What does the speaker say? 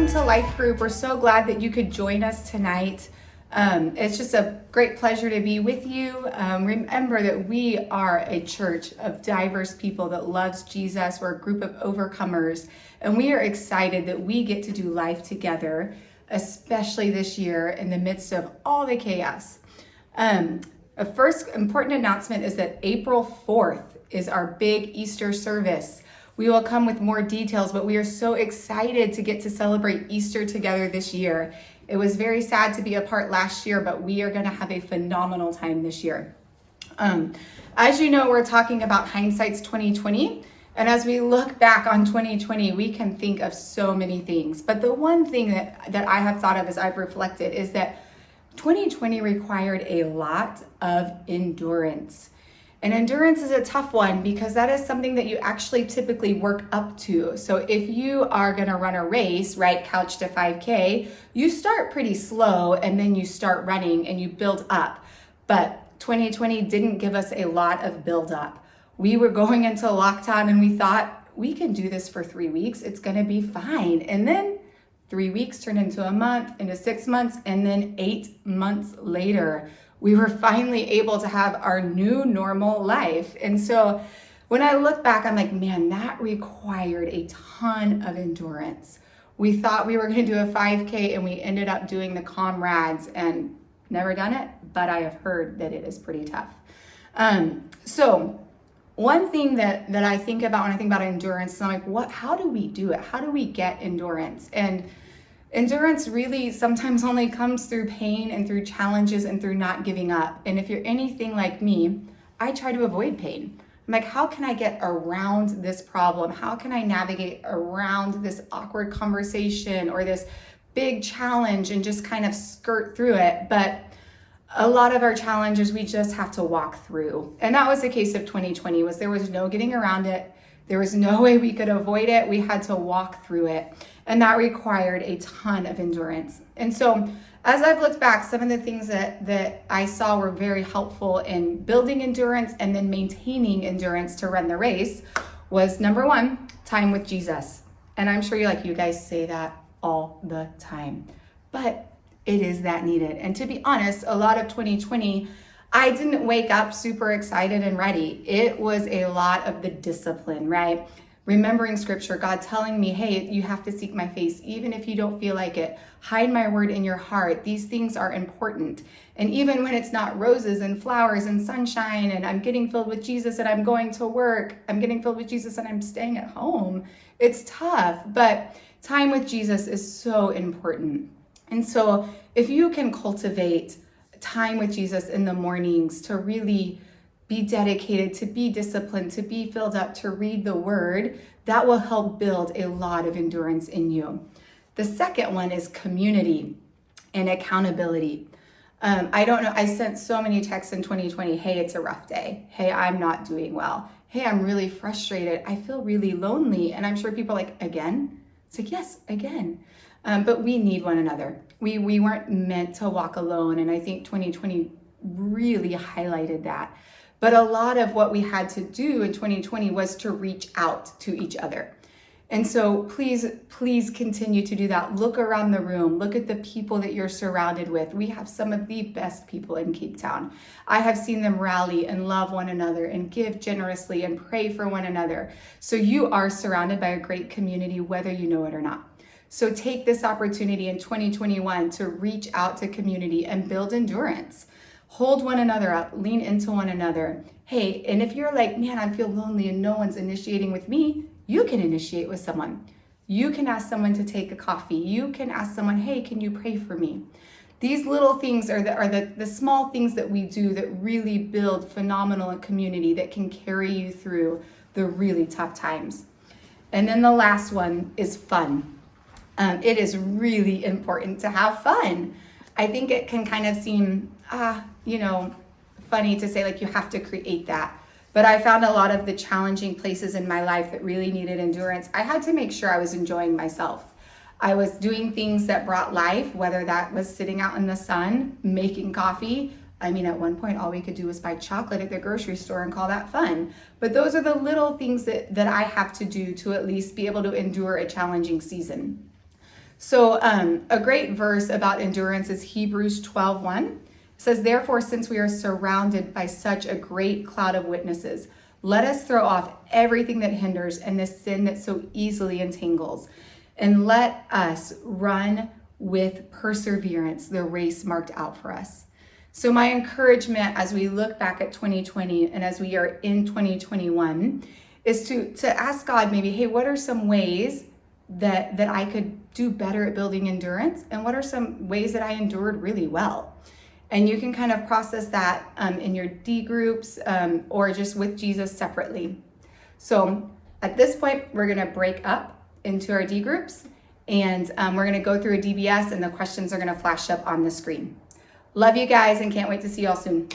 welcome to Life Group. We're so glad that you could join us tonight. It's just a great pleasure to be with you. Remember that we are a church of diverse people that loves Jesus. We're a group of overcomers, and we are excited that we get to do life together, especially this year in the midst of all the chaos. A first important announcement is that April 4th is our big Easter service. We will come with more details, but we are so excited to get to celebrate Easter together this year. It was very sad to be apart last year, but we are going to have a phenomenal time this year. As you know, we're talking about Hindsight's 2020. And as we look back on 2020, we can think of so many things. But the one thing that I have thought of as I've reflected is that 2020 required a lot of endurance. And endurance is a tough one because that is something that you actually typically work up to. So if you are going to run a race, right, couch to 5K, you start pretty slow and then you start running and you build up. But 2020 didn't give us a lot of build up. We were going into lockdown and we thought we can do this for 3 weeks. It's going to be fine. And then 3 weeks turned into a month, into 6 months, and then 8 months later, we were finally able to have our new normal life. And so when I look back, I'm like, man, that required a ton of endurance. We thought we were going to do a 5K and we ended up doing the comrades and never done it, but I have heard that it is pretty tough. So one thing that I think about when I think about endurance is I'm like, how do we do it? How do we get endurance? And endurance really sometimes only comes through pain and through challenges and through not giving up. And if you're anything like me, I try to avoid pain. I'm like, how can I get around this problem? How can I navigate around this awkward conversation or this big challenge and just kind of skirt through it? But a lot of our challenges we just have to walk through. And that was the case of 2020, was there was no getting around it. There was no way we could avoid it. We had to walk through it. And that required a ton of endurance. And so as I've looked back, some of the things that I saw were very helpful in building endurance and then maintaining endurance to run the race was, number one, time with Jesus. And I'm sure you guys say that all the time, but it is that needed. And to be honest, a lot of 2020, I didn't wake up super excited and ready. It was a lot of the discipline, right? Remembering scripture, God telling me, hey, you have to seek my face, even if you don't feel like it. Hide my word in your heart. These things are important. And even when it's not roses and flowers and sunshine and I'm getting filled with Jesus and I'm going to work, I'm getting filled with Jesus and I'm staying at home, it's tough. But time with Jesus is so important. And so if you can cultivate time with Jesus in the mornings to really be dedicated, to be disciplined, to be filled up, to read the word, that will help build a lot of endurance in you. The second one is community and accountability. I don't know, I sent so many texts in 2020, hey, it's a rough day. Hey, I'm not doing well. Hey, I'm really frustrated. I feel really lonely. And I'm sure people are like, again? It's like, yes, again. But we need one another. We weren't meant to walk alone. And I think 2020 really highlighted that. But a lot of what we had to do in 2020 was to reach out to each other. And so please continue to do that. Look around the room. Look at the people that you're surrounded with. We have some of the best people in Cape Town. I have seen them rally and love one another and give generously and pray for one another. So you are surrounded by a great community, whether you know it or not. So take this opportunity in 2021 to reach out to community and build endurance. Hold one another up, lean into one another. Hey, and if you're like, man, I feel lonely and no one's initiating with me, you can initiate with someone. You can ask someone to take a coffee. You can ask someone, hey, can you pray for me? These little things are the small things that we do that really build phenomenal community that can carry you through the really tough times. And then the last one is fun. It is really important to have fun. I think it can kind of seem, funny to say like you have to create that. But I found a lot of the challenging places in my life that really needed endurance. I had to make sure I was enjoying myself. I was doing things that brought life, whether that was sitting out in the sun, making coffee. I mean, at one point, all we could do was buy chocolate at the grocery store and call that fun. But those are the little things that I have to do to at least be able to endure a challenging season. So a great verse about endurance is Hebrews 12:1. It says, therefore, since we are surrounded by such a great cloud of witnesses, let us throw off everything that hinders and the sin that so easily entangles, and let us run with perseverance the race marked out for us. So my encouragement as we look back at 2020 and as we are in 2021 is to ask God maybe, hey, what are some ways that I could do better at building endurance? And what are some ways that I endured really well? And you can kind of process that in your D groups or just with Jesus separately. So at this point, we're going to break up into our D groups, and we're going to go through a DBS, and the questions are going to flash up on the screen. Love you guys and can't wait to see y'all soon.